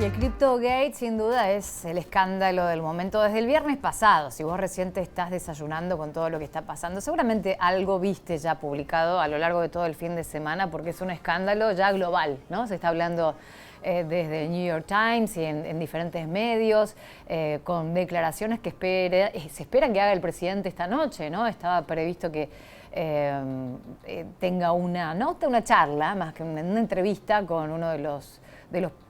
Y el CryptoGate sin duda es el escándalo del momento desde el viernes pasado. Si vos recién te estás desayunando con todo lo que está pasando, seguramente algo viste ya publicado a lo largo de todo el fin de semana, porque es un escándalo ya global, ¿no? Se está hablando desde el New York Times y en diferentes medios, con declaraciones que se esperan que haga el presidente esta noche, ¿no? Estaba previsto que tenga una nota, una charla, más que una entrevista con uno de los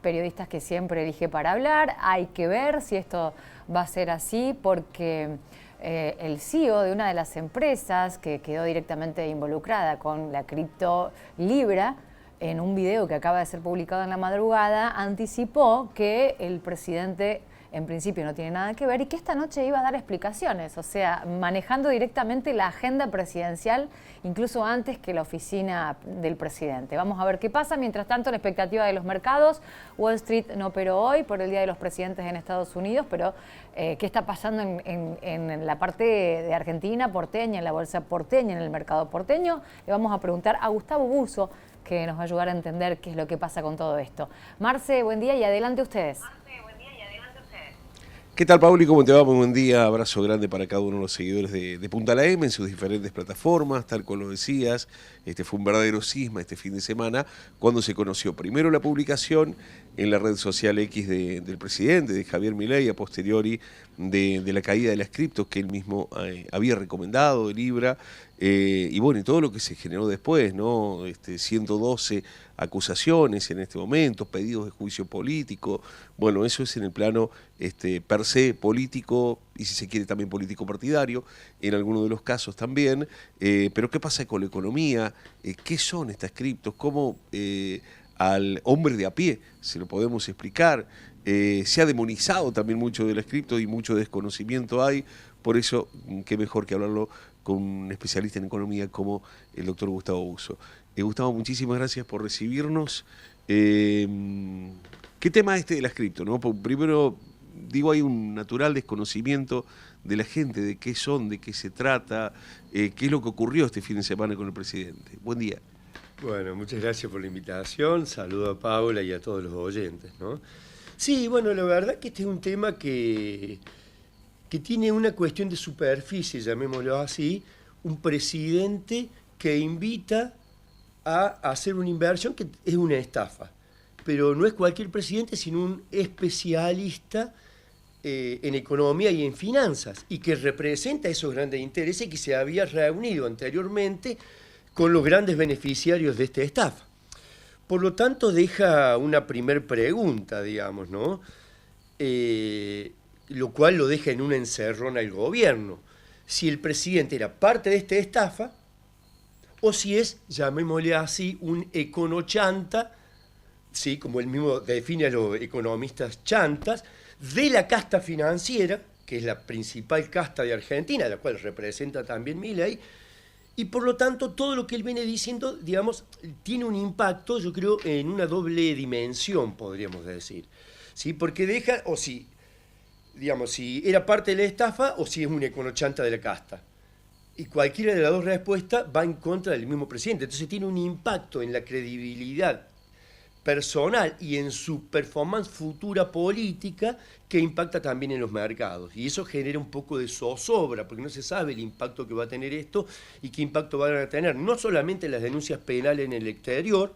periodistas que siempre elige para hablar. Hay que ver si esto va a ser así, porque el CEO de una de las empresas que quedó directamente involucrada con la cripto Libra, en un video que acaba de ser publicado en la madrugada, anticipó que el presidente en principio no tiene nada que ver y que esta noche iba a dar explicaciones, o sea, manejando directamente la agenda presidencial, incluso antes que la oficina del presidente. Vamos a ver qué pasa. Mientras tanto, la expectativa de los mercados, Wall Street no operó hoy por el Día de los Presidentes en Estados Unidos, pero ¿qué está pasando en la parte de Argentina porteña, en la bolsa porteña, en el mercado porteño? Le vamos a preguntar a Gustavo Busso, que nos va a ayudar a entender qué es lo que pasa con todo esto. Marce, buen día y adelante ustedes. ¿Qué tal, Pauli? ¿Cómo te va? Muy buen día. Abrazo grande para cada uno de los seguidores de Punta La M en sus diferentes plataformas, tal como lo decías. Fue un verdadero cisma este fin de semana cuando se conoció primero la publicación en la red social X del presidente, de Javier Milei, a posteriori de la caída de las criptos que él mismo había recomendado, de Libra, y bueno, y todo lo que se generó después, ¿no? 112 acusaciones en este momento, pedidos de juicio político. Bueno, eso es en el plano per se político y, si se quiere, también político partidario, en algunos de los casos también. Pero ¿qué pasa con la economía? ¿Qué son estas criptos? ¿Cómo al hombre de a pie se lo podemos explicar? Se ha demonizado también mucho de las criptos y mucho desconocimiento hay. Por eso, qué mejor que hablarlo con un especialista en economía como el doctor Gustavo Busso. Gustavo, muchísimas gracias por recibirnos. ¿Qué tema de las criptos, ¿no? Primero, digo, hay un natural desconocimiento de la gente, de qué son, de qué se trata, qué es lo que ocurrió este fin de semana con el presidente. Buen día. Bueno, muchas gracias por la invitación. Saludo a Paula y a todos los oyentes, ¿no? Sí, bueno, la verdad que este es un tema que tiene una cuestión de superficie, llamémoslo así, un presidente que invita a hacer una inversión que es una estafa. Pero no es cualquier presidente, sino un especialista en economía y en finanzas, y que representa esos grandes intereses, que se había reunido anteriormente con los grandes beneficiarios de esta estafa. Por lo tanto, deja una primer pregunta, digamos, ¿no? Lo cual lo deja en una encerrona el gobierno. Si el presidente era parte de esta estafa, o si es, llamémosle así, un econochanta, ¿sí? Como él mismo define a los economistas chantas, de la casta financiera, que es la principal casta de Argentina, la cual representa también Milei, y por lo tanto todo lo que él viene diciendo, digamos, tiene un impacto, yo creo, en una doble dimensión, podríamos decir, ¿sí? Porque deja, o si, digamos, si era parte de la estafa o si es un econochanta de la casta. Y cualquiera de las dos respuestas va en contra del mismo presidente. Entonces tiene un impacto en la credibilidad personal y en su performance futura política que impacta también en los mercados. Y eso genera un poco de zozobra, porque no se sabe el impacto que va a tener esto y qué impacto van a tener no solamente las denuncias penales en el exterior,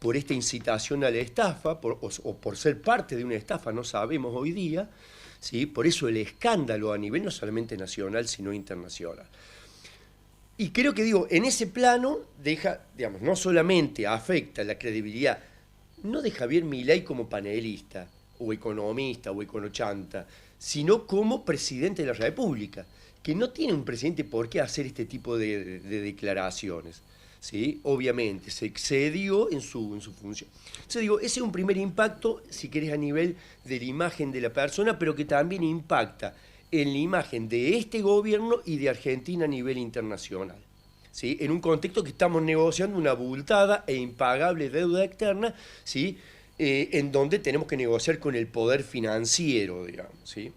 por esta incitación a la estafa, o por ser parte de una estafa, no sabemos hoy día, ¿sí? Por eso el escándalo a nivel no solamente nacional, sino internacional. Y creo que, digo, en ese plano deja, digamos, no solamente afecta la credibilidad, no de Javier Milei como panelista, o economista, o econochanta, sino como presidente de la República, que no tiene un presidente por qué hacer este tipo de declaraciones, ¿sí? Obviamente, se excedió en su función. Entonces digo, ese es un primer impacto, si querés, a nivel de la imagen de la persona, pero que también impacta en la imagen de este gobierno y de Argentina a nivel internacional, ¿sí? En un contexto que estamos negociando una abultada e impagable deuda externa, ¿sí? En donde tenemos que negociar con el poder financiero, digamos, ¿sí?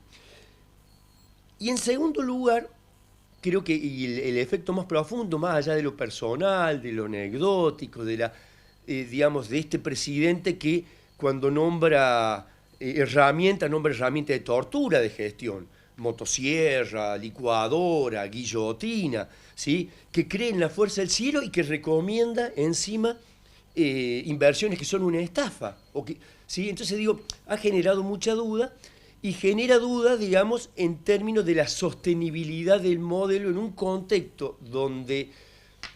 Y en segundo lugar, creo que el efecto más profundo, más allá de lo personal, de lo anecdótico, de la, digamos, de este presidente que cuando nombra nombre herramienta de tortura de gestión, motosierra, licuadora, guillotina, ¿sí? Que cree en la fuerza del cielo y que recomienda encima inversiones que son una estafa. ¿Sí? Entonces digo, ha generado mucha duda y genera duda, digamos, en términos de la sostenibilidad del modelo en un contexto donde,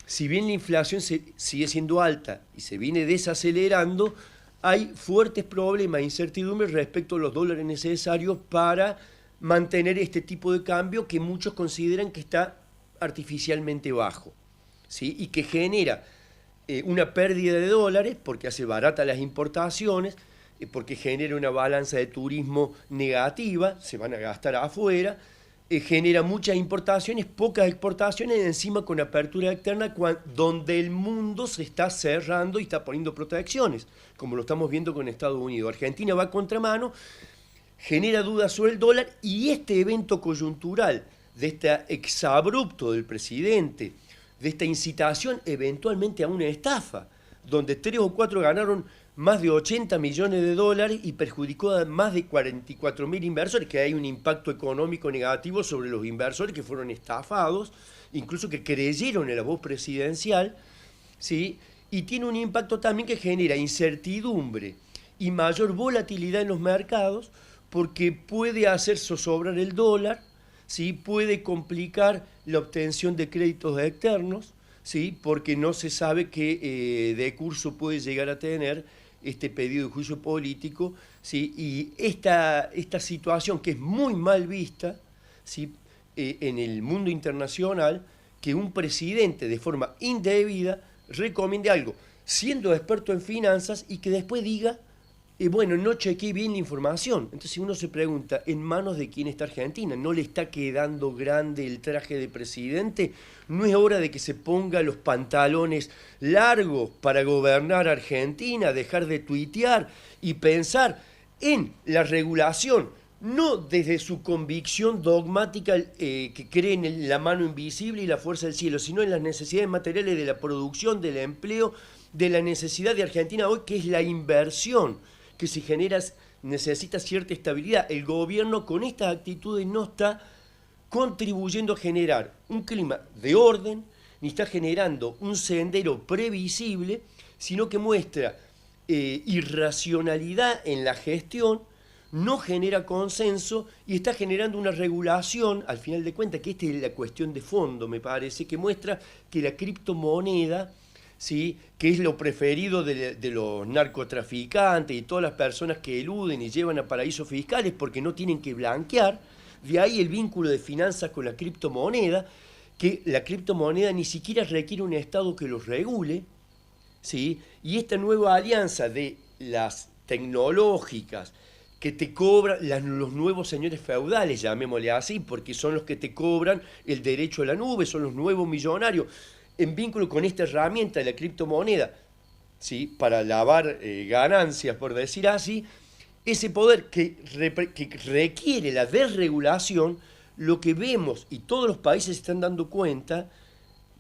si bien la inflación sigue siendo alta y se viene desacelerando, hay fuertes problemas e incertidumbres respecto a los dólares necesarios para mantener este tipo de cambio que muchos consideran que está artificialmente bajo, ¿sí? Y que genera una pérdida de dólares porque hace barata las importaciones, porque genera una balanza de turismo negativa, se van a gastar afuera, genera muchas importaciones, pocas exportaciones, encima con apertura externa, donde el mundo se está cerrando y está poniendo protecciones, como lo estamos viendo con Estados Unidos. Argentina va a contramano, genera dudas sobre el dólar, y este evento coyuntural de este exabrupto del presidente, de esta incitación eventualmente a una estafa, donde 3 o 4 ganaron más de 80 millones de dólares y perjudicó a más de 44.000 inversores, que hay un impacto económico negativo sobre los inversores que fueron estafados, incluso que creyeron en la voz presidencial, ¿sí? Y tiene un impacto también que genera incertidumbre y mayor volatilidad en los mercados, porque puede hacer zozobrar el dólar, ¿sí? Puede complicar la obtención de créditos externos, ¿sí? Porque no se sabe qué de curso puede llegar a tener este pedido de juicio político, ¿sí? Y esta situación, que es muy mal vista, ¿sí? En el mundo internacional, que un presidente de forma indebida recomiende algo, siendo experto en finanzas, y que después diga, bueno, no chequeé bien la información. Entonces uno se pregunta, ¿en manos de quién está Argentina? ¿No le está quedando grande el traje de presidente? ¿No es hora de que se ponga los pantalones largos para gobernar Argentina, dejar de tuitear y pensar en la regulación, no desde su convicción dogmática que cree en la mano invisible y la fuerza del cielo, sino en las necesidades materiales de la producción, del empleo, de la necesidad de Argentina hoy, que es la inversión que se genera, necesita cierta estabilidad? El gobierno con estas actitudes no está contribuyendo a generar un clima de orden, ni está generando un sendero previsible, sino que muestra irracionalidad en la gestión, no genera consenso y está generando una regulación, al final de cuentas, que esta es la cuestión de fondo, me parece, que muestra que la criptomoneda, ¿sí? Que es lo preferido de los narcotraficantes y todas las personas que eluden y llevan a paraísos fiscales porque no tienen que blanquear. De ahí el vínculo de finanzas con la criptomoneda, que la criptomoneda ni siquiera requiere un Estado que los regule, ¿sí? Y esta nueva alianza de las tecnológicas que te cobran, los nuevos señores feudales, llamémosle así, porque son los que te cobran el derecho a la nube, son los nuevos millonarios, en vínculo con esta herramienta de la criptomoneda, ¿sí? Para lavar ganancias, por decir así, ese poder que requiere la desregulación, lo que vemos, y todos los países se están dando cuenta,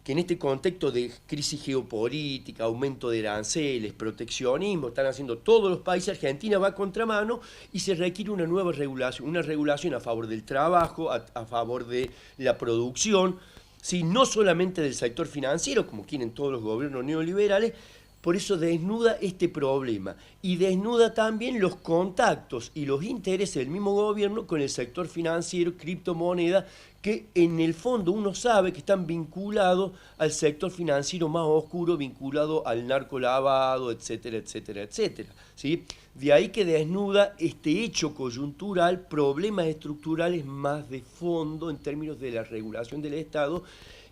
que en este contexto de crisis geopolítica, aumento de aranceles, proteccionismo, están haciendo todos los países, Argentina va a contramano y se requiere una nueva regulación, una regulación a favor del trabajo, a favor de la producción, ¿sí? No solamente del sector financiero, como quieren todos los gobiernos neoliberales. Por eso desnuda este problema y desnuda también los contactos y los intereses del mismo gobierno con el sector financiero, criptomoneda, que en el fondo uno sabe que están vinculados al sector financiero más oscuro, vinculado al narcolavado, etcétera, etcétera, etcétera, ¿sí? De ahí que desnuda este hecho coyuntural, problemas estructurales más de fondo en términos de la regulación del Estado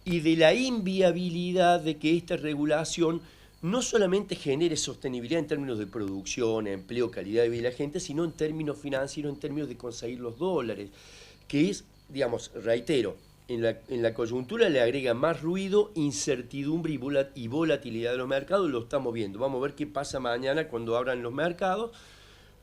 y de la inviabilidad de que esta regulación no solamente genere sostenibilidad en términos de producción, empleo, calidad de vida de la gente, sino en términos financieros, en términos de conseguir los dólares, que es, digamos, reitero, en la coyuntura le agrega más ruido, incertidumbre y volatilidad de los mercados, lo estamos viendo. Vamos a ver qué pasa mañana cuando abran los mercados,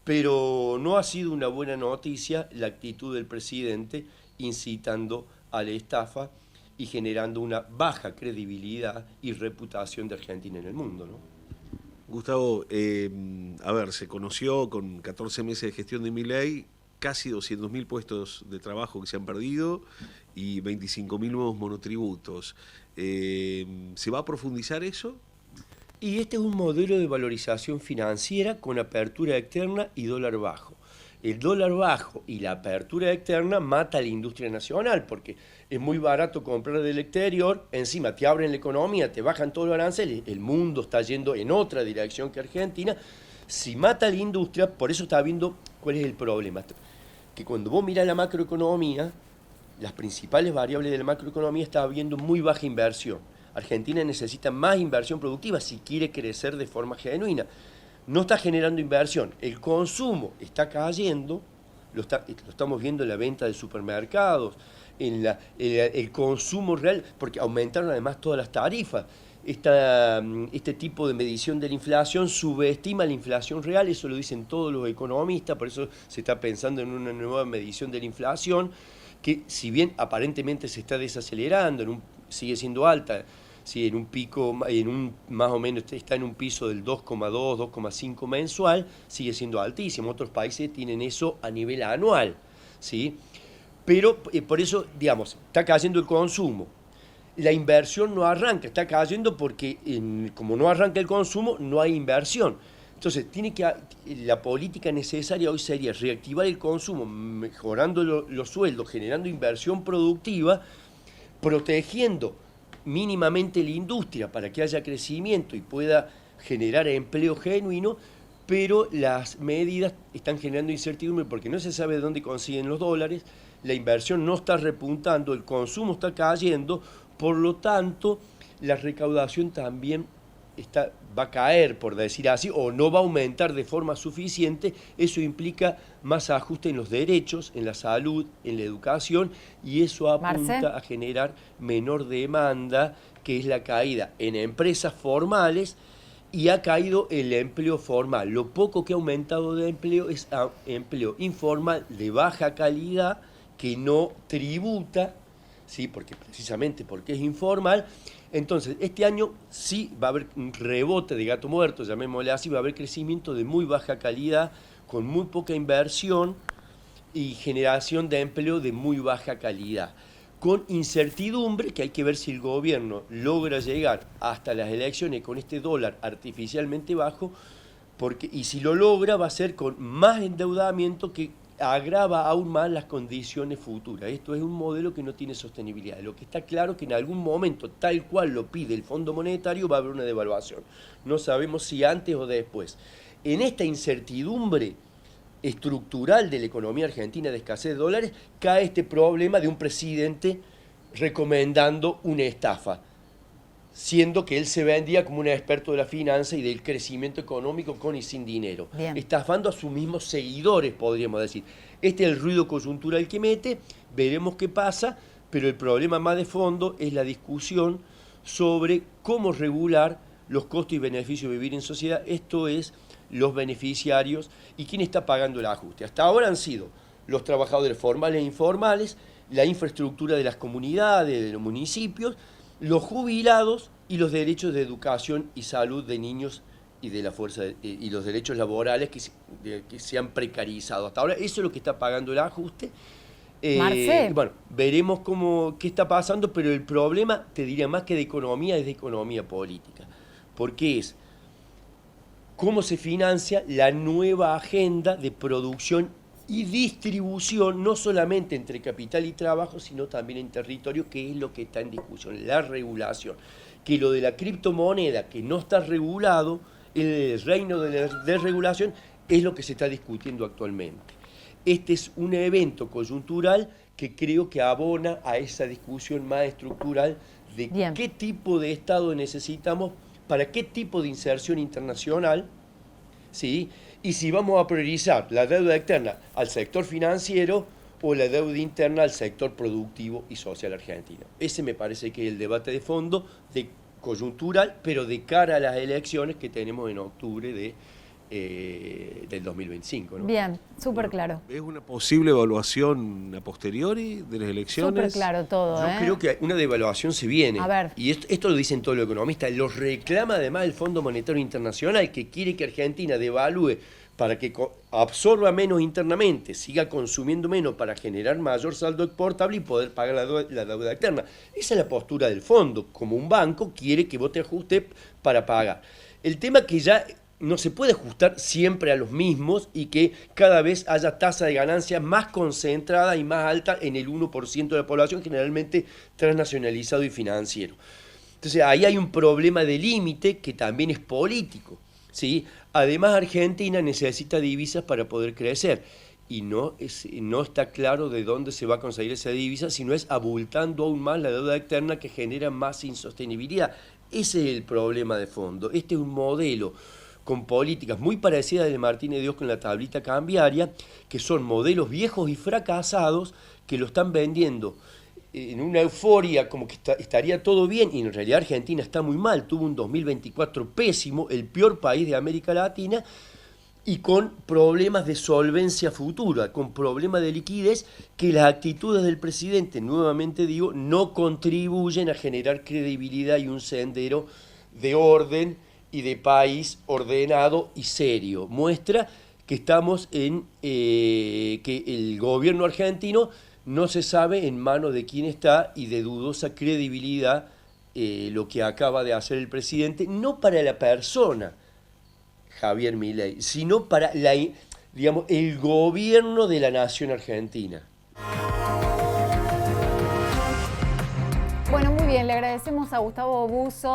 pero no ha sido una buena noticia la actitud del presidente incitando a la estafa y generando una baja credibilidad y reputación de Argentina en el mundo, ¿no? Gustavo, a ver, se conoció con 14 meses de gestión de Milei casi 200.000 puestos de trabajo que se han perdido y 25.000 nuevos monotributos. ¿Se va a profundizar eso? Y este es un modelo de valorización financiera con apertura externa y dólar bajo. El dólar bajo y la apertura externa mata a la industria nacional porque es muy barato comprar del exterior, encima te abren la economía, te bajan todos los aranceles, el mundo está yendo en otra dirección que Argentina. Si mata a la industria, por eso está viendo cuál es el problema. Que cuando vos mirás la macroeconomía, las principales variables de la macroeconomía está habiendo muy baja inversión. Argentina necesita más inversión productiva si quiere crecer de forma genuina. No está generando inversión, el consumo está cayendo, lo estamos viendo en la venta de supermercados, en el consumo real, porque aumentaron además todas las tarifas. Este tipo de medición de la inflación subestima la inflación real, eso lo dicen todos los economistas, por eso se está pensando en una nueva medición de la inflación, que si bien aparentemente se está desacelerando, sigue siendo alta, sí, en un pico, más o menos está en un piso del 2,2, 2,5 mensual, sigue siendo altísimo. Otros países tienen eso a nivel anual, ¿sí? Pero por eso, digamos, está cayendo el consumo. La inversión no arranca, está cayendo porque como no arranca el consumo, no hay inversión. Entonces, la política necesaria hoy sería reactivar el consumo, mejorando los sueldos, generando inversión productiva, protegiendo mínimamente la industria para que haya crecimiento y pueda generar empleo genuino, pero las medidas están generando incertidumbre porque no se sabe de dónde consiguen los dólares, la inversión no está repuntando, el consumo está cayendo, por lo tanto la recaudación también va a caer, por decir así, o no va a aumentar de forma suficiente. Eso implica más ajuste en los derechos, en la salud, en la educación, y eso apunta a generar menor demanda, que es la caída en empresas formales, y ha caído el empleo formal. Lo poco que ha aumentado de empleo es empleo informal de baja calidad que no tributa, ¿sí? Precisamente porque es informal. Entonces, este año sí va a haber un rebote de gato muerto, llamémosle así, va a haber crecimiento de muy baja calidad, con muy poca inversión y generación de empleo de muy baja calidad. Con incertidumbre, que hay que ver si el gobierno logra llegar hasta las elecciones con este dólar artificialmente bajo, y si lo logra va a ser con más endeudamiento que agrava aún más las condiciones futuras. Esto es un modelo que no tiene sostenibilidad. Lo que está claro es que en algún momento, tal cual lo pide el Fondo Monetario, va a haber una devaluación. No sabemos si antes o después. En esta incertidumbre estructural de la economía argentina de escasez de dólares, cae este problema de un presidente recomendando una estafa, siendo que él se vendía como un experto de la finanza y del crecimiento económico con y sin dinero. Bien. Estafando a sus mismos seguidores, podríamos decir. Este es el ruido coyuntural que mete, veremos qué pasa, pero el problema más de fondo es la discusión sobre cómo regular los costos y beneficios de vivir en sociedad, esto es, los beneficiarios y quién está pagando el ajuste. Hasta ahora han sido los trabajadores formales e informales, la infraestructura de las comunidades, de los municipios, los jubilados y los derechos de educación y salud de niños y de la fuerza y los derechos laborales que se han precarizado. Hasta ahora eso es lo que está pagando el ajuste. Bueno, veremos qué está pasando, pero el problema, te diría, más que de economía, es de economía política. Porque es cómo se financia la nueva agenda de producción y distribución, no solamente entre capital y trabajo, sino también en territorio, que es lo que está en discusión, la regulación. Que lo de la criptomoneda, que no está regulado, el reino de la desregulación, es lo que se está discutiendo actualmente. Este es un evento coyuntural que creo que abona a esa discusión más estructural de qué tipo de Estado necesitamos, para qué tipo de inserción internacional, ¿sí? Y si vamos a priorizar la deuda externa al sector financiero o la deuda interna al sector productivo y social argentino. Ese me parece que es el debate de fondo, coyuntural, pero de cara a las elecciones que tenemos en octubre de del 2025. ¿no? Bien, súper claro. ¿Es una posible evaluación a posteriori de las elecciones? Súper claro todo, Yo creo que una devaluación se viene. A ver. Y esto lo dicen todos los economistas. Lo reclama además el Fondo Monetario Internacional, que quiere que Argentina devalúe para que absorba menos internamente, siga consumiendo menos para generar mayor saldo exportable y poder pagar la deuda externa. Esa es la postura del fondo. Como un banco quiere que vos te ajustes para pagar. El tema que ya no se puede ajustar siempre a los mismos y que cada vez haya tasa de ganancia más concentrada y más alta en el 1% de la población, generalmente transnacionalizado y financiero. Entonces ahí hay un problema de límite que también es político, ¿sí? Además Argentina necesita divisas para poder crecer y no está claro de dónde se va a conseguir esa divisa, sino es abultando aún más la deuda externa que genera más insostenibilidad. Ese es el problema de fondo. Este es un modelo con políticas muy parecidas de Martínez de Dios con la tablita cambiaria, que son modelos viejos y fracasados que lo están vendiendo en una euforia como que estaría todo bien, y en realidad Argentina está muy mal, tuvo un 2024 pésimo, el peor país de América Latina, y con problemas de solvencia futura, con problemas de liquidez, que las actitudes del presidente, nuevamente digo, no contribuyen a generar credibilidad y un sendero de orden y de país ordenado y serio. Muestra que estamos en que el gobierno argentino no se sabe en manos de quién está y de dudosa credibilidad lo que acaba de hacer el presidente, no para la persona Javier Milei, sino para el gobierno de la nación argentina. Bueno, muy bien, le agradecemos a Gustavo Busso.